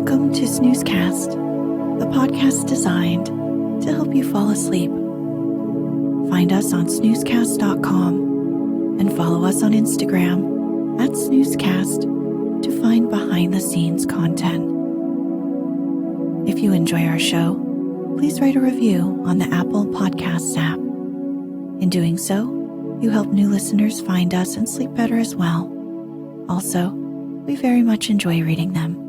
Welcome to Snoozecast, the podcast designed to help you fall asleep. Find us on snoozecast.com and follow us on Instagram at Snoozecast to find behind-the-scenes content. If you enjoy our show, please write a review on the Apple Podcasts app. In doing so, you help new listeners find us and sleep better as well. Also, we very much enjoy reading them.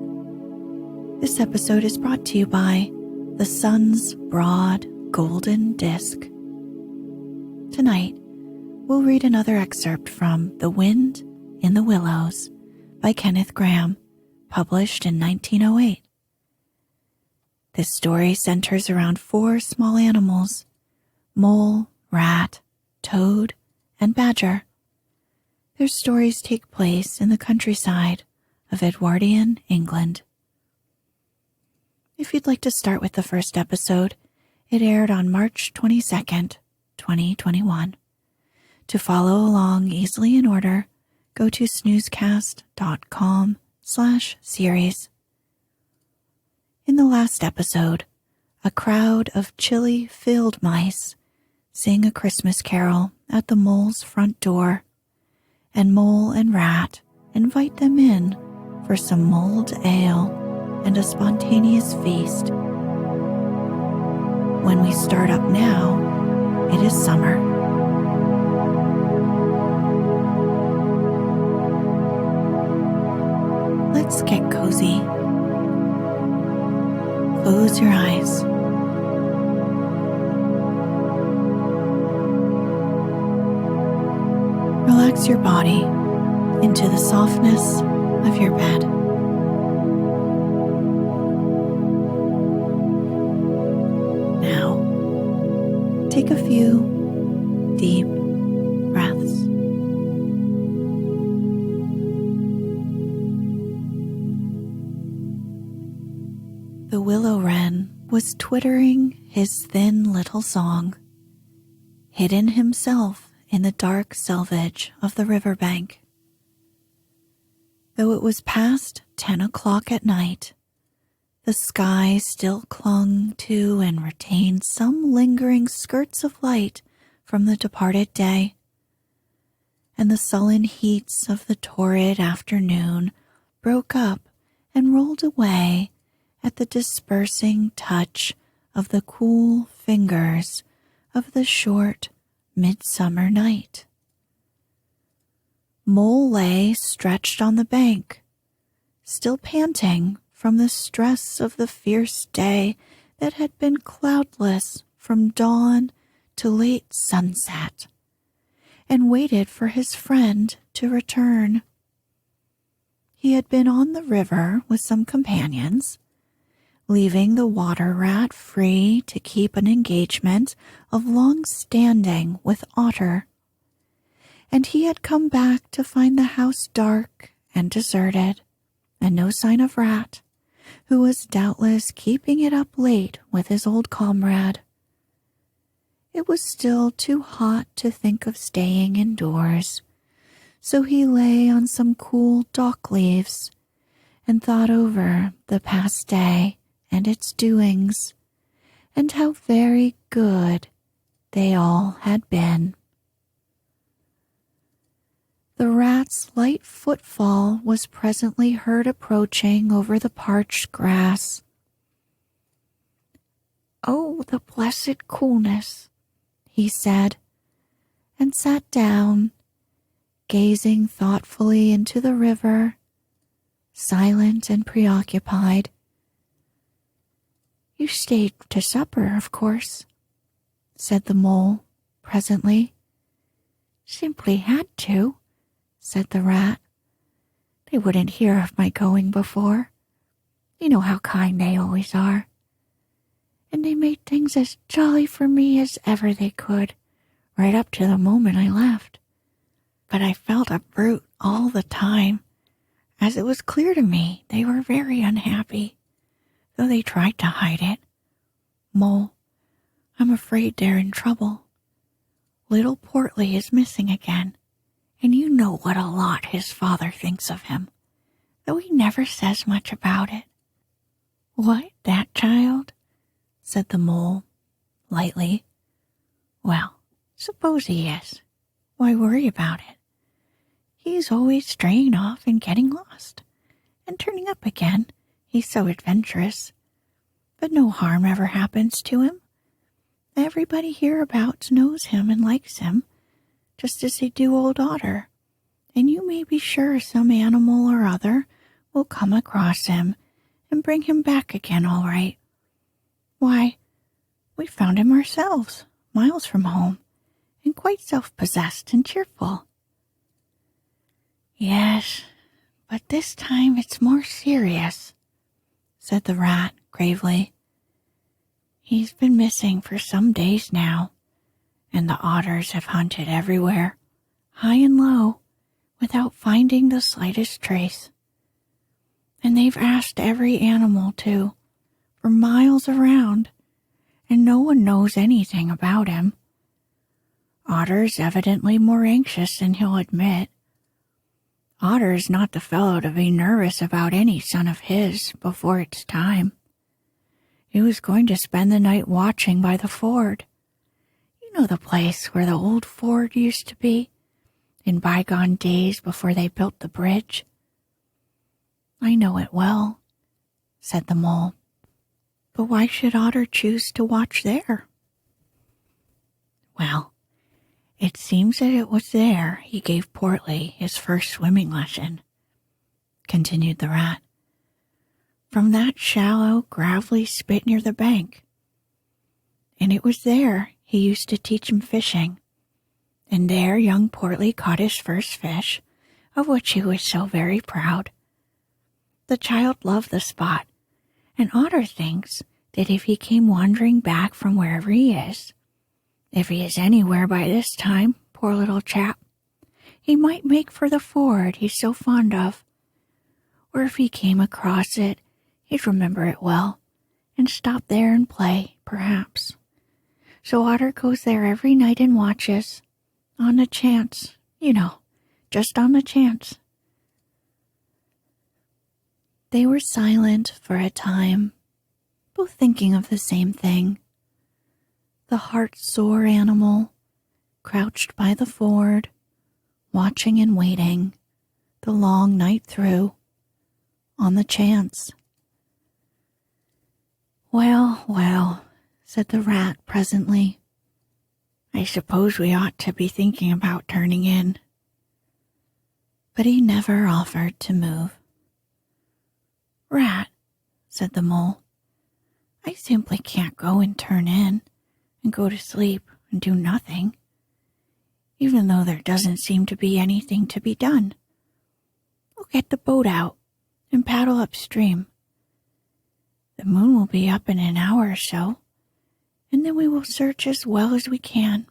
This episode is brought to you by the sun's broad golden disk. Tonight, we'll read another excerpt from The Wind in the Willows by Kenneth Grahame, published in 1908. This story centers around 4 small animals: mole, rat, toad, and badger. Their stories take place in the countryside of Edwardian England. If you'd like to start with the first episode, it aired on March 22nd, 2021. To follow along easily in order, go to snoozecast.com/series. In the last episode, a crowd of chilly field mice sing a Christmas carol at the mole's front door, and Mole and Rat invite them in for some mulled ale and a spontaneous feast. When we start up now, it is summer. Let's get cozy. Close your eyes. Relax your body into the softness of your bed. Now, take a few deep breaths. The willow wren was twittering his thin little song, hidden himself in the dark selvage of the riverbank. Though it was past 10 o'clock at night, the sky still clung to and retained some lingering skirts of light from the departed day, and the sullen heats of the torrid afternoon broke up and rolled away at the dispersing touch of the cool fingers of the short midsummer night. Mole lay stretched on the bank, still panting from the stress of the fierce day that had been cloudless from dawn to late sunset, and waited for his friend to return. He had been on the river with some companions, leaving the water rat free to keep an engagement of long standing with Otter, and he had come back to find the house dark and deserted, and no sign of Rat, who was doubtless keeping it up late with his old comrade. It was still too hot to think of staying indoors, so he lay on some cool dock leaves and thought over the past day and its doings, and how very good they all had been. The rat's light footfall was presently heard approaching over the parched grass. "Oh, the blessed coolness," he said, and sat down, gazing thoughtfully into the river, silent and preoccupied. "You stayed to supper, of course," said the mole presently. "Simply had to," said the rat. "They wouldn't hear of my going before. You know how kind they always are. And they made things as jolly for me as ever they could, right up to the moment I left. But I felt a brute all the time, as it was clear to me they were very unhappy, though they tried to hide it. Mole, I'm afraid they're in trouble. Little Portly is missing again, and you know what a lot his father thinks of him, though he never says much about it. "What, that child?" said the mole, lightly. "Well, suppose he is. Why worry about it? He's always straying off and getting lost, and turning up again. He's so adventurous. But no harm ever happens to him. Everybody hereabouts knows him and likes him, just as they do old Otter, and you may be sure some animal or other will come across him and bring him back again all right. Why, we found him ourselves, miles from home, and quite self-possessed and cheerful." "Yes, but this time it's more serious," said the rat gravely. "He's been missing for some days now, and the otters have hunted everywhere, high and low, without finding the slightest trace. And they've asked every animal, too, for miles around, and no one knows anything about him. Otter's evidently more anxious than he'll admit. Otter's not the fellow to be nervous about any son of his before it's time. He was going to spend the night watching by the ford. You know the place where the old ford used to be, in bygone days before they built the bridge?" "I know it well," said the mole. "But why should Otter choose to watch there?" "Well, it seems that it was there he gave Portly his first swimming lesson," continued the rat. "From that shallow, gravelly spit near the bank. And it was there he used to teach him fishing. And there young Portly caught his first fish, of which he was so very proud. The child loved the spot, and Otter thinks that if he came wandering back from wherever he is, if he is anywhere by this time, poor little chap, he might make for the ford he's so fond of. Or if he came across it, he'd remember it well, and stop there and play, perhaps. So Otter goes there every night and watches, on the chance, you know, just on the chance." They were silent for a time, both thinking of the same thing. The heart-sore animal, crouched by the ford, watching and waiting, the long night through, on the chance. "Well, well," said the rat presently, "I suppose we ought to be thinking about turning in." But he never offered to move. "Rat," said the mole, "I simply can't go and turn in, and go to sleep and do nothing, even though there doesn't seem to be anything to be done. We'll get the boat out and paddle upstream. The moon will be up in an hour or so, and then we will search as well as we can.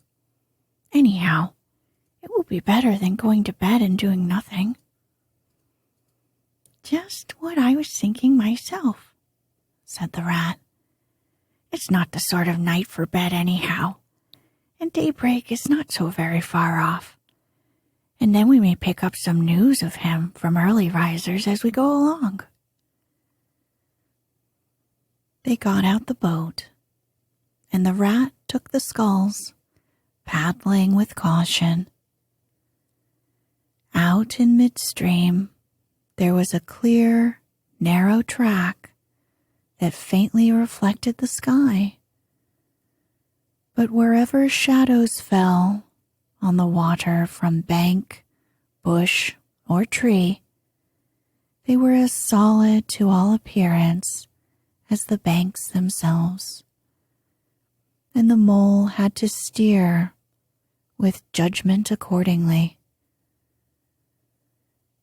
Anyhow, it will be better than going to bed and doing nothing." "Just what I was thinking myself," said the rat. "It's not the sort of night for bed anyhow, and daybreak is not so very far off. And then we may pick up some news of him from early risers as we go along." They got out the boat, and the rat took the sculls, paddling with caution. Out in midstream, there was a clear, narrow track that faintly reflected the sky. But wherever shadows fell on the water from bank, bush, or tree, they were as solid to all appearance as the banks themselves, and the mole had to steer with judgment accordingly.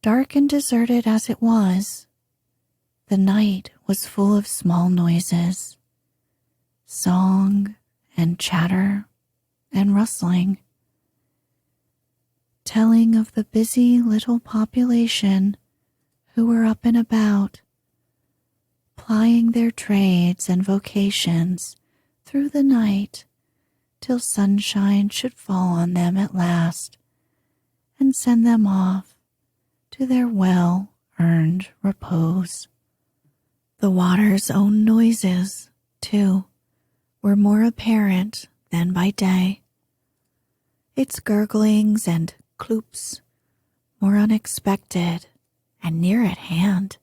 Dark and deserted as it was, the night was full of small noises, song and chatter and rustling, telling of the busy little population who were up and about, plying their trades and vocations through the night till sunshine should fall on them at last and send them off to their well-earned repose. The water's own noises, too, were more apparent than by day. Its gurglings and cloops more unexpected and near at hand.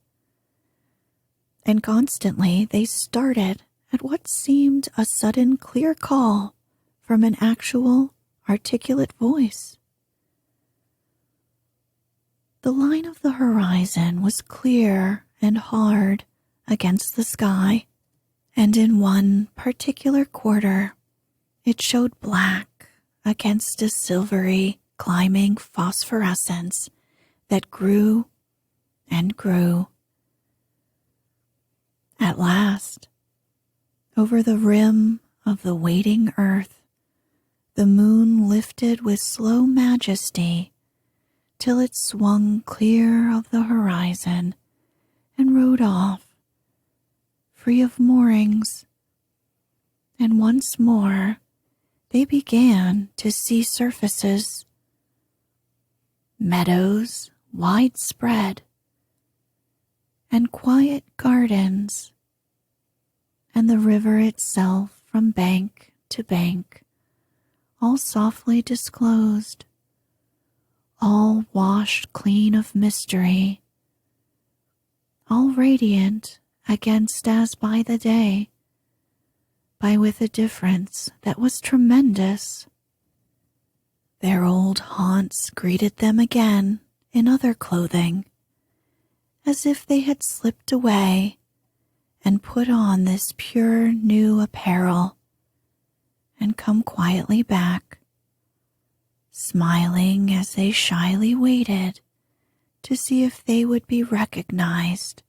And constantly they started at what seemed a sudden clear call from an actual, articulate voice. The line of the horizon was clear and hard against the sky, and in one particular quarter it showed black against a silvery, climbing phosphorescence that grew and grew. At last, over the rim of the waiting earth, the moon lifted with slow majesty till it swung clear of the horizon and rode off, free of moorings, and once more they began to see surfaces, meadows widespread, and quiet gardens, and the river itself from bank to bank, all softly disclosed, all washed clean of mystery, all radiant against as by the day, by with a difference that was tremendous. Their old haunts greeted them again in other clothing, as if they had slipped away and put on this pure new apparel and come quietly back, smiling as they shyly waited to see if they would be recognized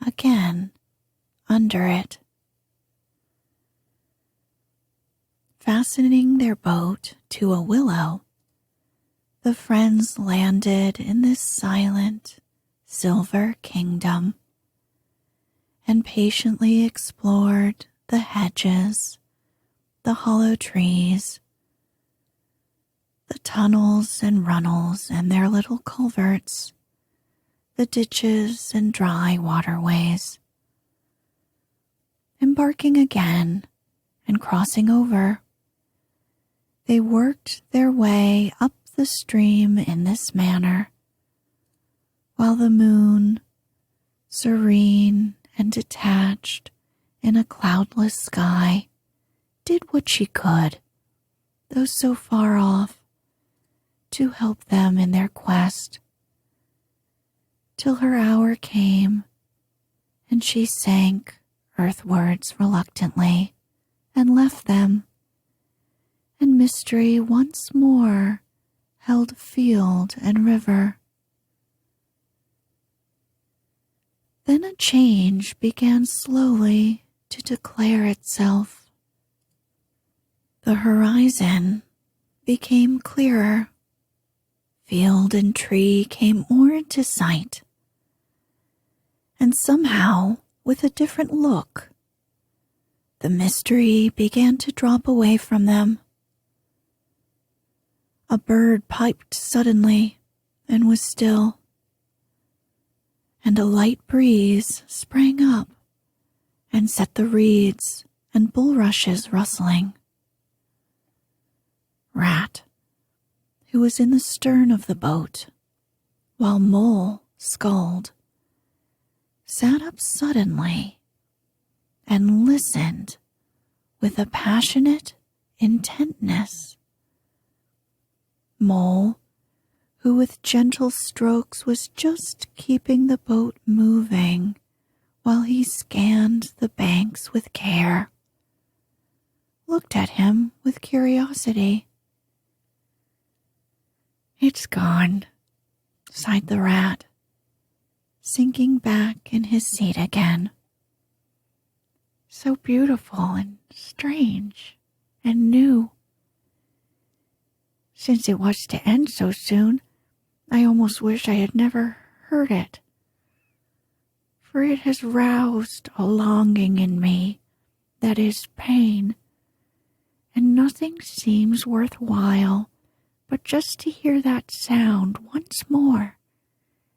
again under it. Fastening their boat to a willow, the friends landed in this silent, silver kingdom and patiently explored the hedges, the hollow trees, the tunnels and runnels and their little culverts, the ditches and dry waterways. Embarking again and crossing over, they worked their way up the stream in this manner, while the moon, serene and detached in a cloudless sky, did what she could, though so far off, to help them in their quest, till her hour came, and she sank earthwards reluctantly and left them, and mystery once more held field and river. Then a change began slowly to declare itself. The horizon became clearer. Field and tree came more into sight. And somehow, with a different look, the mystery began to drop away from them. A bird piped suddenly and was still, and a light breeze sprang up and set the reeds and bulrushes rustling. Rat, who was in the stern of the boat, while Mole sculled, sat up suddenly and listened with a passionate intentness. Mole, who with gentle strokes was just keeping the boat moving while he scanned the banks with care, looked at him with curiosity. "It's gone," sighed the rat, sinking back in his seat again. "So beautiful and strange and new. Since it was to end so soon, I almost wish I had never heard it, for it has roused a longing in me that is pain, and nothing seems worthwhile but just to hear that sound once more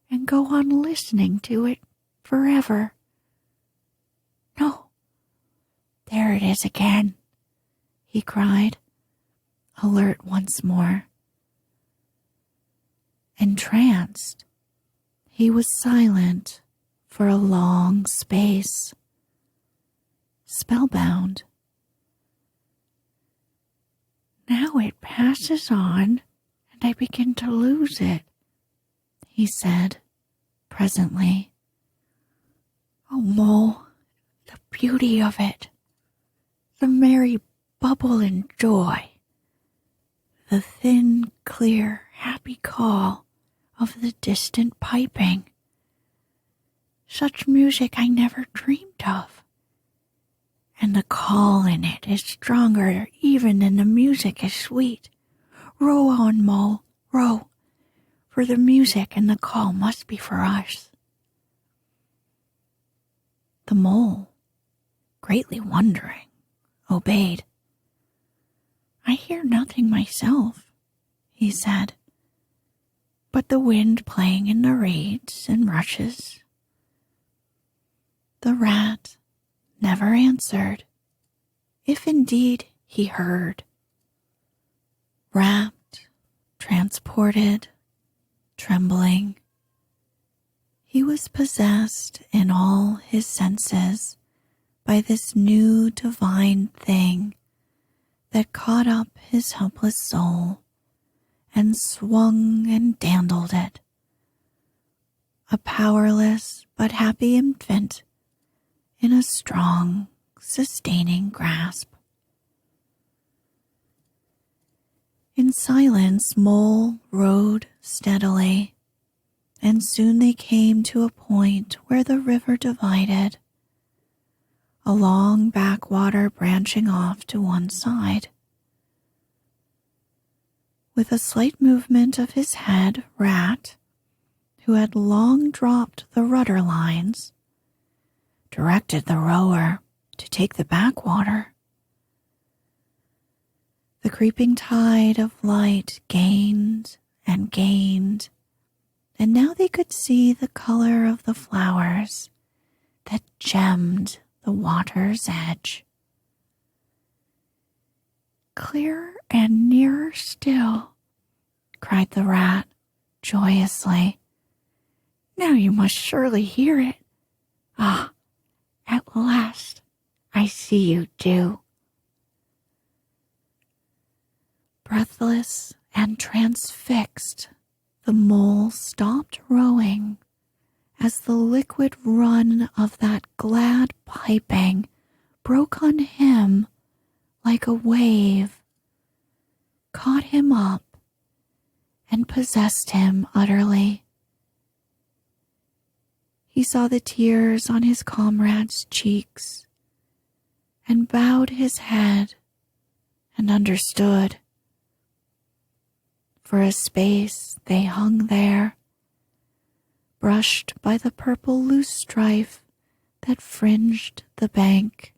and go on listening to it forever." There it is again, he cried, alert once more. Entranced, he was silent for a long space, spellbound. Now it passes on, and I begin to lose it, he said presently. Oh, Mole, the beauty of it, the merry bubble and joy, the thin, clear, happy call of the distant piping. Such music I never dreamed of. And the call in it is stronger even than the music is sweet. Row on, Mole, row, for the music and the call must be for us. The Mole, greatly wondering, obeyed. I hear nothing myself, he said, but the wind playing in the reeds and rushes. The Rat never answered, if indeed he heard. Rapt, transported, trembling, he was possessed in all his senses by this new divine thing that caught up his helpless soul and swung and dandled it. A powerless but happy infant in a strong, sustaining grasp. In silence, Mole rowed steadily, and soon they came to a point where the river divided, a long backwater branching off to one side. With a slight movement of his head, Rat, who had long dropped the rudder lines, directed the rower to take the backwater. The creeping tide of light gained and gained, and now they could see the color of the flowers that gemmed the water's edge. Clearer and nearer still, cried the Rat joyously. Now you must surely hear it. Ah, at last I see you do. Breathless and transfixed, the Mole stopped rowing as the liquid run of that glad piping broke on him like a wave, caught him up, and possessed him utterly. He saw the tears on his comrade's cheeks and bowed his head and understood. For a space they hung there, brushed by the purple loosestrife that fringed the bank.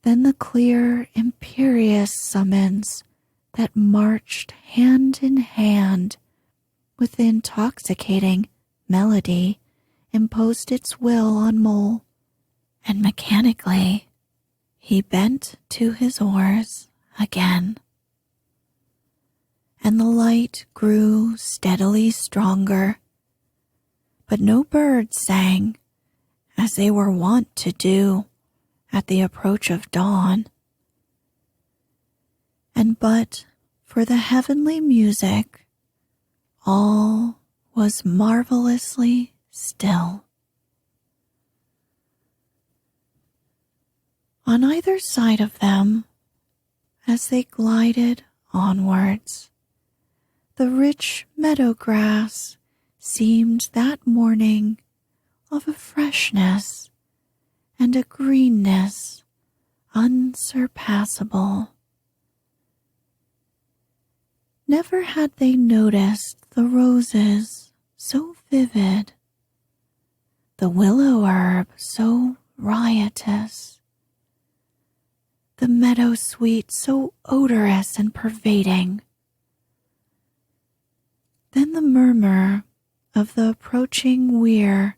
Then the clear, imperious summons that marched hand in hand with the intoxicating melody imposed its will on Mole, and mechanically he bent to his oars again. And the light grew steadily stronger, but no birds sang, as they were wont to do at the approach of dawn. And but for the heavenly music, all was marvelously still. On either side of them, as they glided onwards, the rich meadow grass seemed that morning of a freshness and a greenness unsurpassable. Never had they noticed the roses so vivid, the willow herb so riotous, the meadow sweet so odorous and pervading. Then the murmur of the approaching weir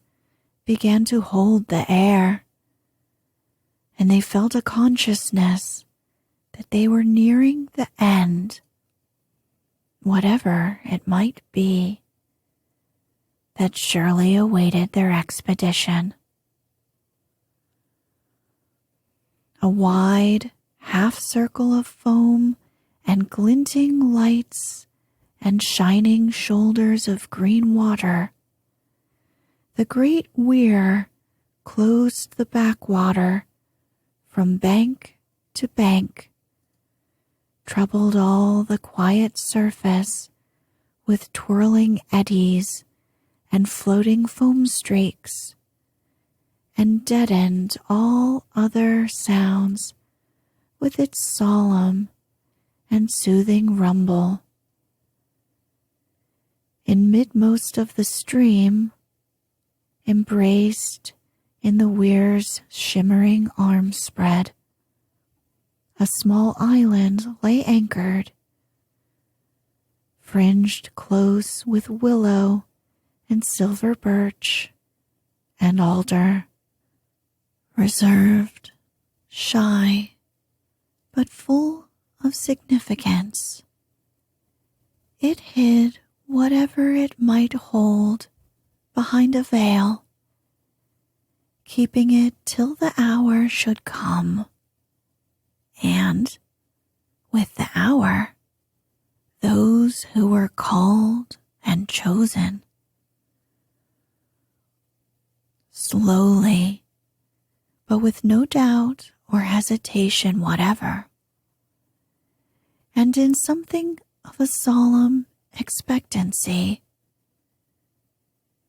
began to hold the air, and they felt a consciousness that they were nearing the end, whatever it might be, that surely awaited their expedition. A wide half circle of foam and glinting lights and shining shoulders of green water. The great weir closed the backwater from bank to bank, troubled all the quiet surface with twirling eddies and floating foam streaks, and deadened all other sounds with its solemn and soothing rumble. In midmost of the stream, embraced in the weir's shimmering arm spread, a small island lay anchored, fringed close with willow and silver birch and alder, reserved, shy, but full of significance. It hid whatever it might hold behind a veil, keeping it till the hour should come, and with the hour, those who were called and chosen. Slowly, but with no doubt or hesitation whatever, and in something of a solemn expectancy,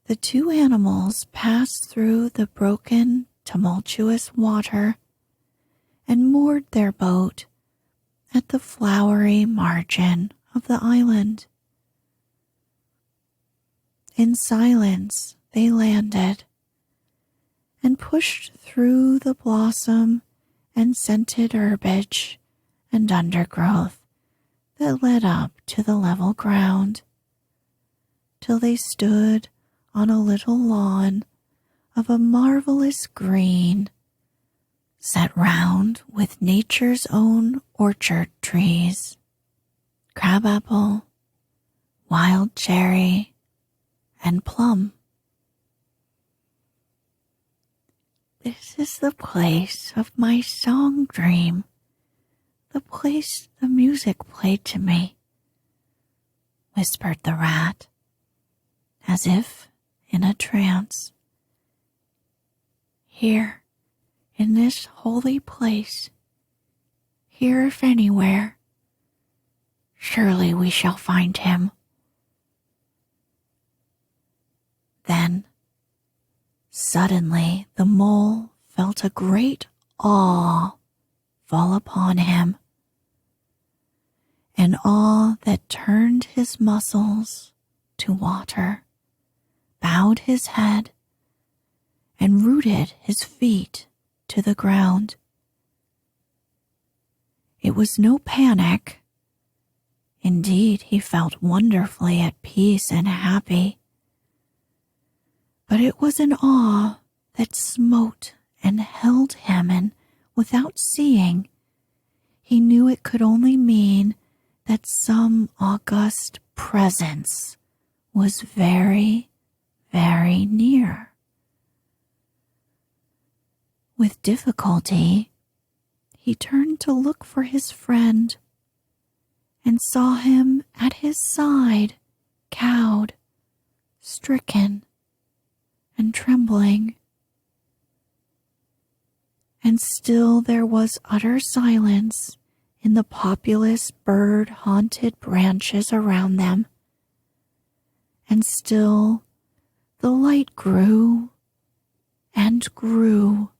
the two animals passed through the broken, tumultuous water and moored their boat at the flowery margin of the island. In silence they landed and pushed through the blossom and scented herbage and undergrowth that led up to the level ground, till they stood on a little lawn of a marvelous green, set round with nature's own orchard trees, crabapple, wild cherry, and plum. This is the place of my song dream, the place the music played to me, whispered the rat, as if in a trance. Here, in this holy place, here if anywhere, surely we shall find him. Then, suddenly the mole felt a great awe fall upon him, an awe that turned his muscles to water, bowed his head, and rooted his feet to the ground. It was no panic. Indeed, he felt wonderfully at peace and happy. But it was an awe that smote and held him, and without seeing, he knew it could only mean that some august presence was very, very near. With difficulty, he turned to look for his friend and saw him at his side, cowed, stricken, and trembling. And still there was utter silence in the populous bird-haunted branches around them, and still the light grew and grew.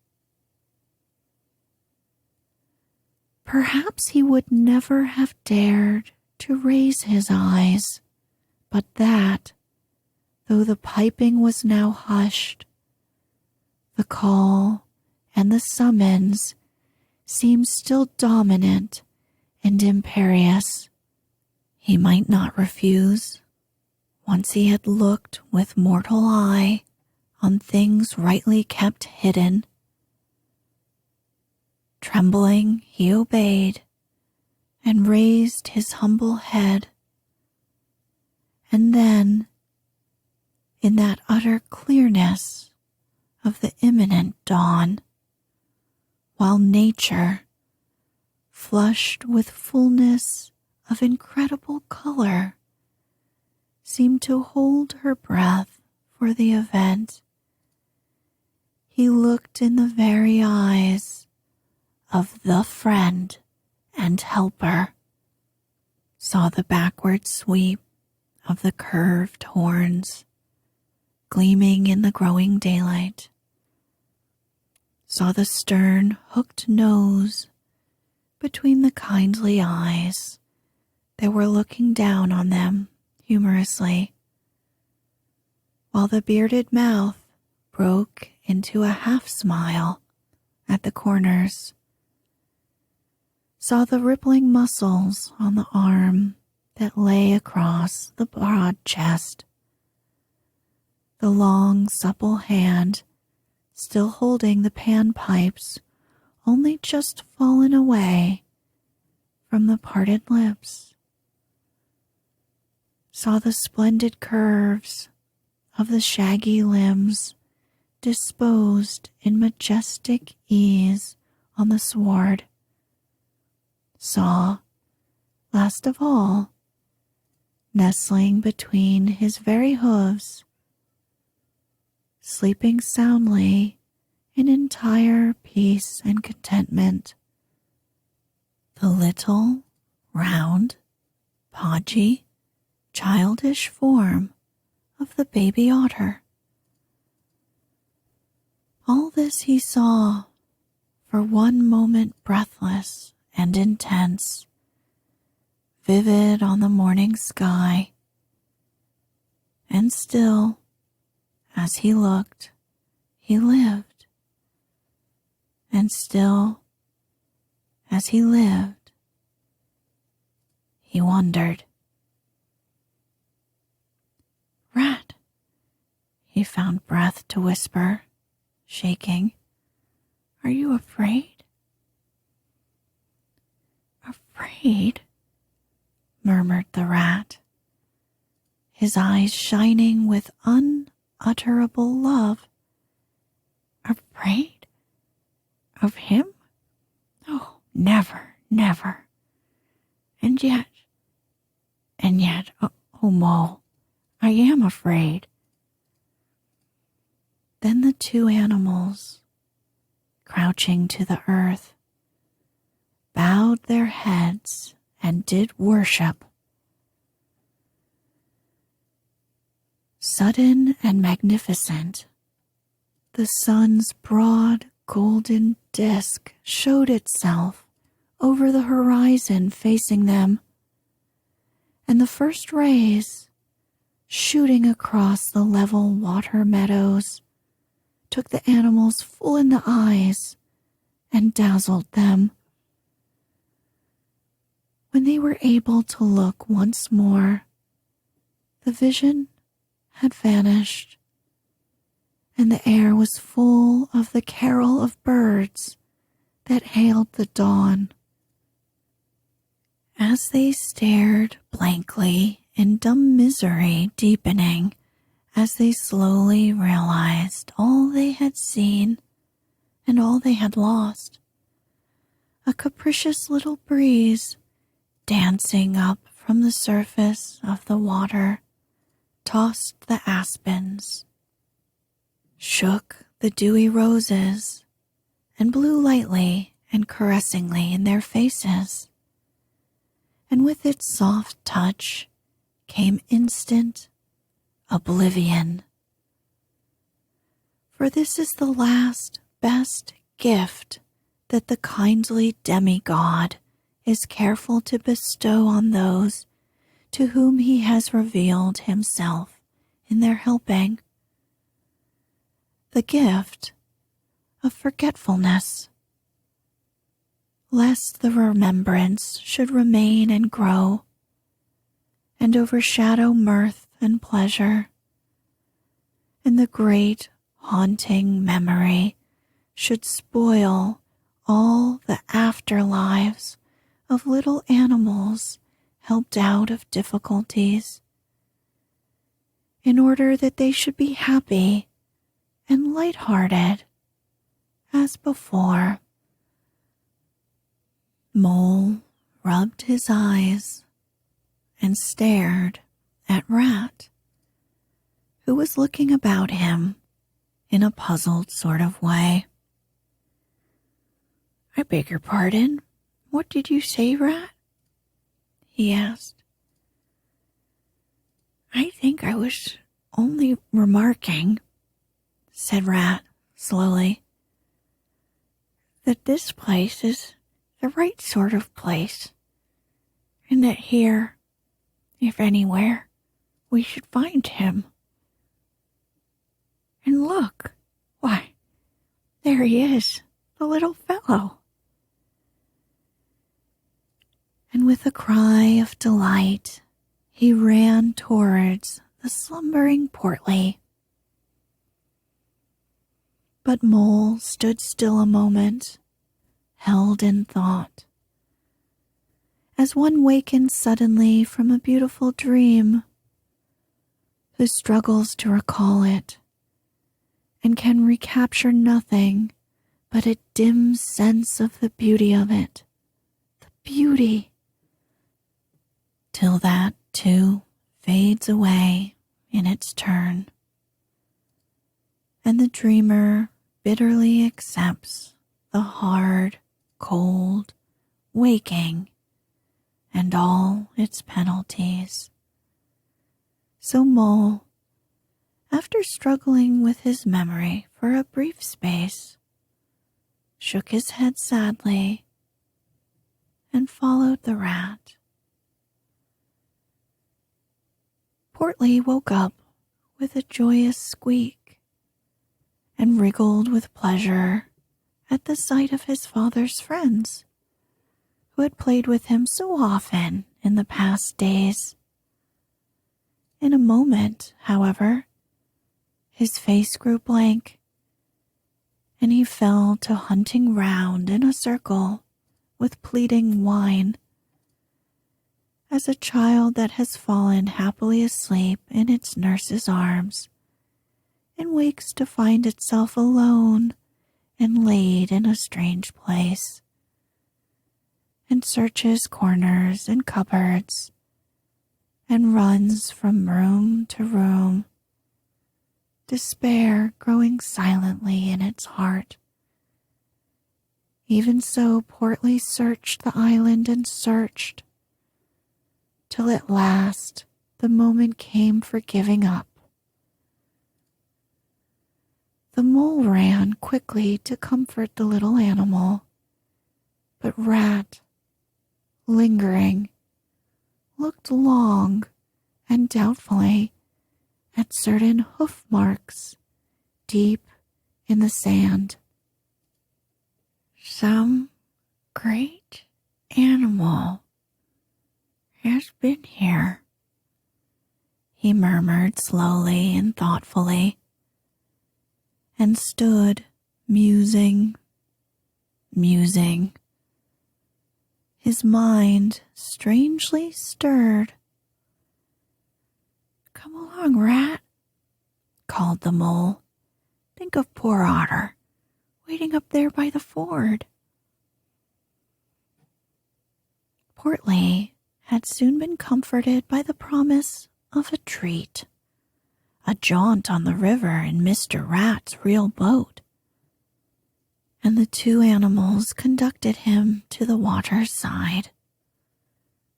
Perhaps he would never have dared to raise his eyes, but that, though the piping was now hushed, the call and the summons seemed still dominant and imperious. He might not refuse, once he had looked with mortal eye on things rightly kept hidden. Trembling, he obeyed and raised his humble head. And then, in that utter clearness of the imminent dawn, while nature, flushed with fullness of incredible color, seemed to hold her breath for the event, he looked in the very eyes of the friend and helper, saw the backward sweep of the curved horns gleaming in the growing daylight, saw the stern hooked nose between the kindly eyes that were looking down on them humorously, while the bearded mouth broke into a half smile at the corners, saw the rippling muscles on the arm that lay across the broad chest, the long supple hand still holding the panpipes only just fallen away from the parted lips, saw the splendid curves of the shaggy limbs disposed in majestic ease on the sward, saw, last of all, nestling between his very hooves, sleeping soundly in entire peace and contentment, the little, round, podgy, childish form of the baby otter. All this he saw, for one moment breathless and intense, vivid on the morning sky, and still, as he looked, he lived, and still, as he lived, he wondered. "Rat," he found breath to whisper, shaking. "Are you afraid?" "Afraid?" murmured the rat, his eyes shining with unutterable love. "Afraid? Of him? Oh, never, never. And yet, oh, Mole, I am afraid." Then the two animals, crouching to the earth, bowed their heads and did worship. Sudden and magnificent, the sun's broad golden disk showed itself over the horizon facing them, and the first rays, shooting across the level water meadows, took the animals full in the eyes and dazzled them. When they were able to look once more, the vision had vanished, and the air was full of the carol of birds that hailed the dawn. As they stared blankly in dumb misery deepening, as they slowly realized all they had seen and all they had lost, a capricious little breeze dancing up from the surface of the water tossed the aspens, shook the dewy roses, and blew lightly and caressingly in their faces. And with its soft touch came instant oblivion. For this is the last, best gift that the kindly demigod is careful to bestow on those to whom he has revealed himself in their helping. The gift of forgetfulness, lest the remembrance should remain and grow, and overshadow mirth and pleasure, and the great haunting memory should spoil all the afterlives of little animals helped out of difficulties, in order that they should be happy and light-hearted as before. Mole rubbed his eyes and stared at Rat, who was looking about him in a puzzled sort of way. "I beg your pardon, what did you say, Rat?" he asked. "I think I was only remarking," said Rat slowly, "that this place is the right sort of place, and that here, if anywhere, we should find him. And look, why, there he is, the little fellow." And with a cry of delight, he ran towards the slumbering Portly. But Mole stood still a moment, held in thought, as one wakens suddenly from a beautiful dream, who struggles to recall it, and can recapture nothing but a dim sense of the beauty of it, the beauty, till that, too, fades away in its turn, and the dreamer bitterly accepts the hard, cold waking and all its penalties. So Mole, after struggling with his memory for a brief space, shook his head sadly and followed the Rat. Portly woke up with a joyous squeak and wriggled with pleasure at the sight of his father's friends, who had played with him so often in the past days. In a moment, however, his face grew blank, and he fell to hunting round in a circle with pleading whine, as a child that has fallen happily asleep in its nurse's arms and wakes to find itself alone and laid in a strange place, and searches corners and cupboards and runs from room to room, despair growing silently in its heart. Even so Portly searched the island and searched, till at last the moment came for giving up. The Mole ran quickly to comfort the little animal, but Rat, lingering, looked long and doubtfully at certain hoof marks deep in the sand. "Some great animal has been here," he murmured slowly and thoughtfully, and stood musing, his mind strangely stirred. "Come along, Rat," called the Mole. "Think of poor Otter, waiting up there by the ford." Portly had soon been comforted by the promise of a treat, a jaunt on the river in Mr. Rat's real boat, and the two animals conducted him to the water's side,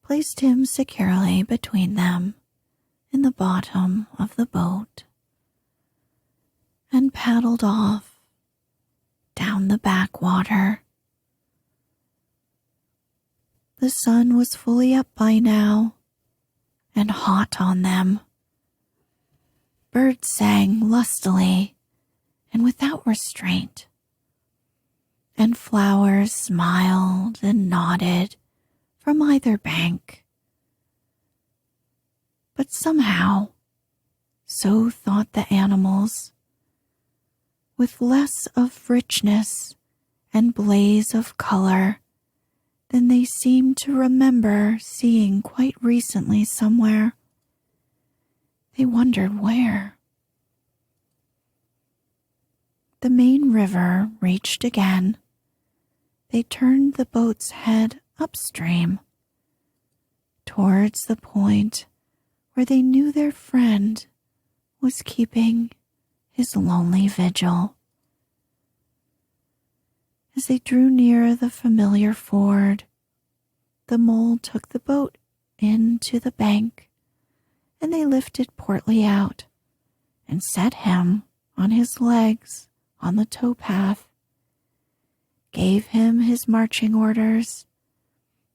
placed him securely between them in the bottom of the boat, and paddled off down the backwater. The sun was fully up by now, and hot on them. Birds sang lustily and without restraint, and flowers smiled and nodded from either bank. But somehow, so thought the animals, with less of richness and blaze of color than they seemed to remember seeing quite recently somewhere. They wondered where. The main river reached again. They turned the boat's head upstream, towards the point where they knew their friend was keeping his lonely vigil. As they drew near the familiar ford, the mole took the boat in to the bank, and they lifted Portly out and set him on his legs on the towpath, gave him his marching orders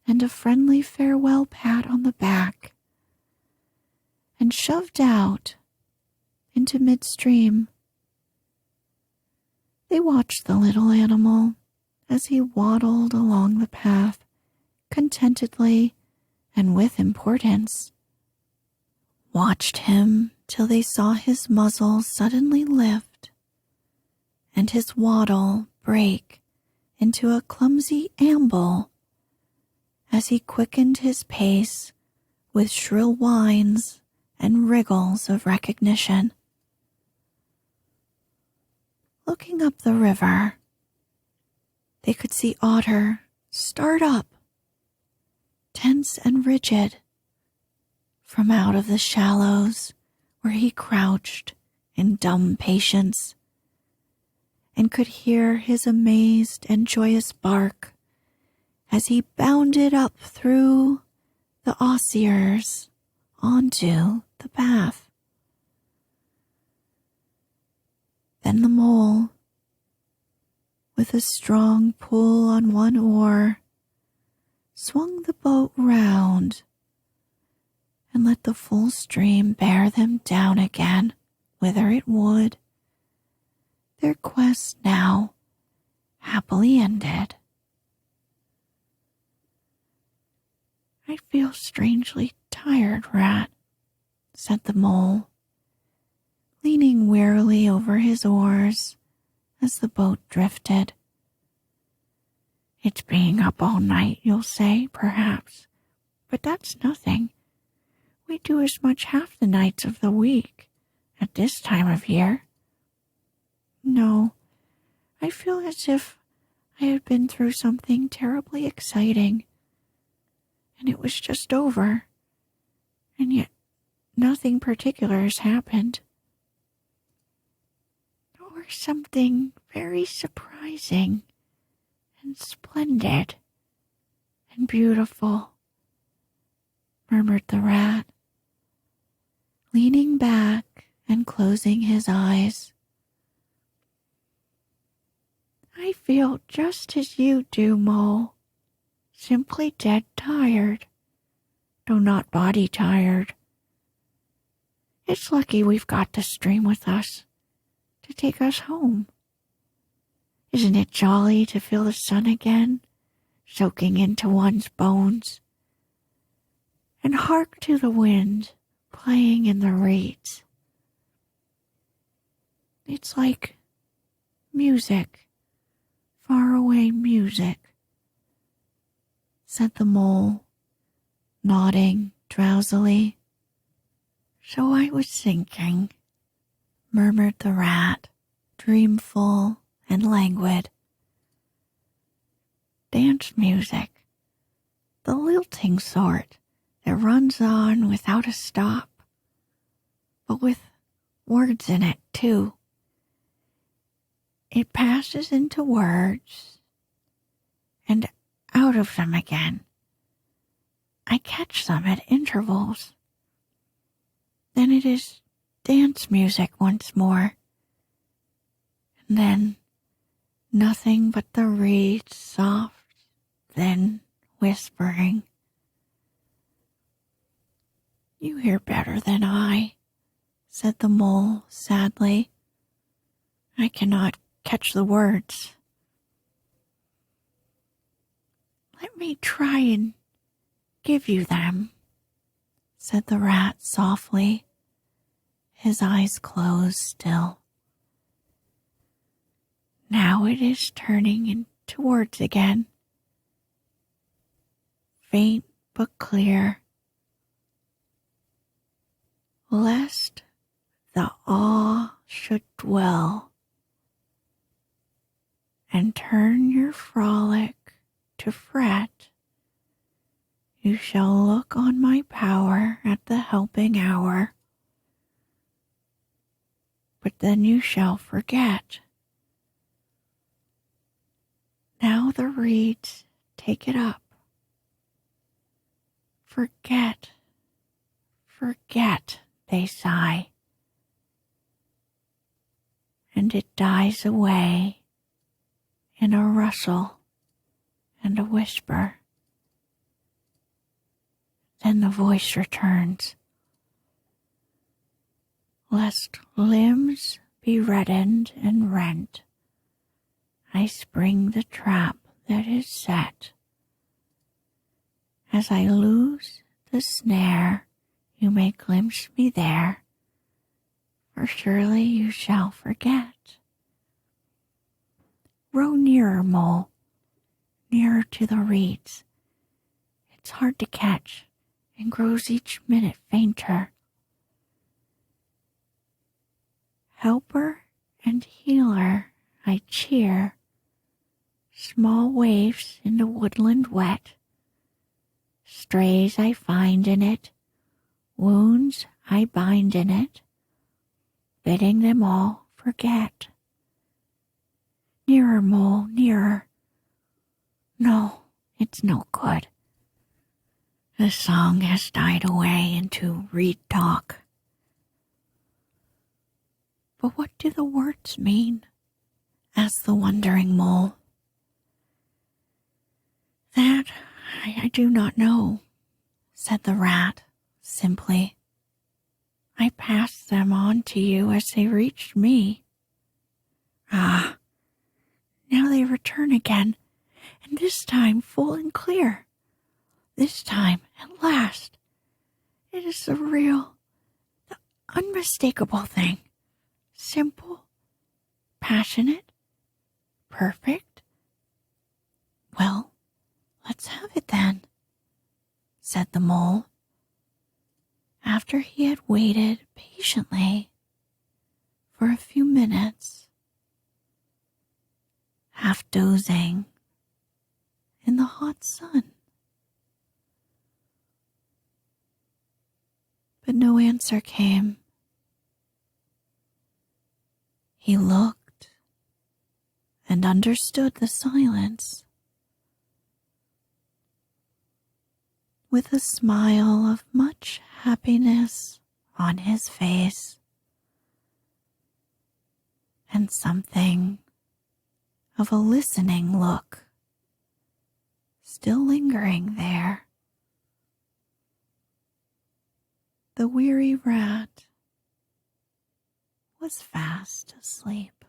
and a friendly farewell pat on the back, and shoved out into midstream. They watched the little animal as he waddled along the path, contentedly and with importance. Watched him till they saw his muzzle suddenly lift and his waddle break into a clumsy amble as he quickened his pace with shrill whines and wriggles of recognition. Looking up the river, they could see Otter start up, tense and rigid, from out of the shallows where he crouched in dumb patience, and could hear his amazed and joyous bark as he bounded up through the osiers onto the path. Then the mole, with a strong pull on one oar, swung the boat round and let the full stream bear them down again whither it would, their quest now happily ended. "I feel strangely tired, Rat," said the mole, leaning wearily over his oars as the boat drifted. "It's being up all night, you'll say, perhaps, but that's nothing. We do as much half the nights of the week at this time of year. No, I feel as if I had been through something terribly exciting, and it was just over, and yet nothing particular has happened. Or something very surprising and splendid and beautiful," murmured the rat, leaning back and closing his eyes. "I feel just as you do, Mole, simply dead tired, though not body tired. It's lucky we've got the stream with us to take us home. Isn't it jolly to feel the sun again, soaking into one's bones? And hark to the wind playing in the reeds. It's like music, faraway music," said the mole, nodding drowsily. "So I was thinking," murmured the rat, dreamful and languid. "Dance music, the lilting sort that runs on without a stop, but with words in it, too. It passes into words and out of them again. I catch them at intervals. Then it is dance music once more, and then nothing but the reeds' soft, thin whispering. You hear better than I, said the mole sadly. I cannot catch the words. Let me try and give you them, said the rat softly, his eyes closed still. Now it is turning to words again, faint but clear, lest the awe should dwell and turn your frolic to fret. You shall look on my power at the helping hour, but then you shall forget. Now the reeds take it up. Forget, forget, they sigh, and it dies away in a rustle and a whisper. Then the voice returns, lest limbs be reddened and rent, I spring the trap that is set. As I lose the snare, you may glimpse me there, for surely you shall forget. Row nearer, mole, nearer to the reeds. It's hard to catch and grows each minute fainter. Helper and healer, I cheer, small waifs in the woodland wet. Strays I find in it, wounds I bind in it, bidding them all forget. Nearer, mole, nearer. No, it's no good. The song has died away into reed talk. But what do the words mean? Asked the wondering mole. That I do not know, said the rat simply. I passed them on to you as they reached me. Ah, now they return again, and this time full and clear. This time, at last, it is the real, the unmistakable thing. Simple, passionate, perfect. Well, let's have it then, said the mole, after he had waited patiently for a few minutes, half dozing in the hot sun. But no answer came. He looked and understood the silence. With a smile of much happiness on his face, and something of a listening look still lingering there, the weary rat was fast asleep.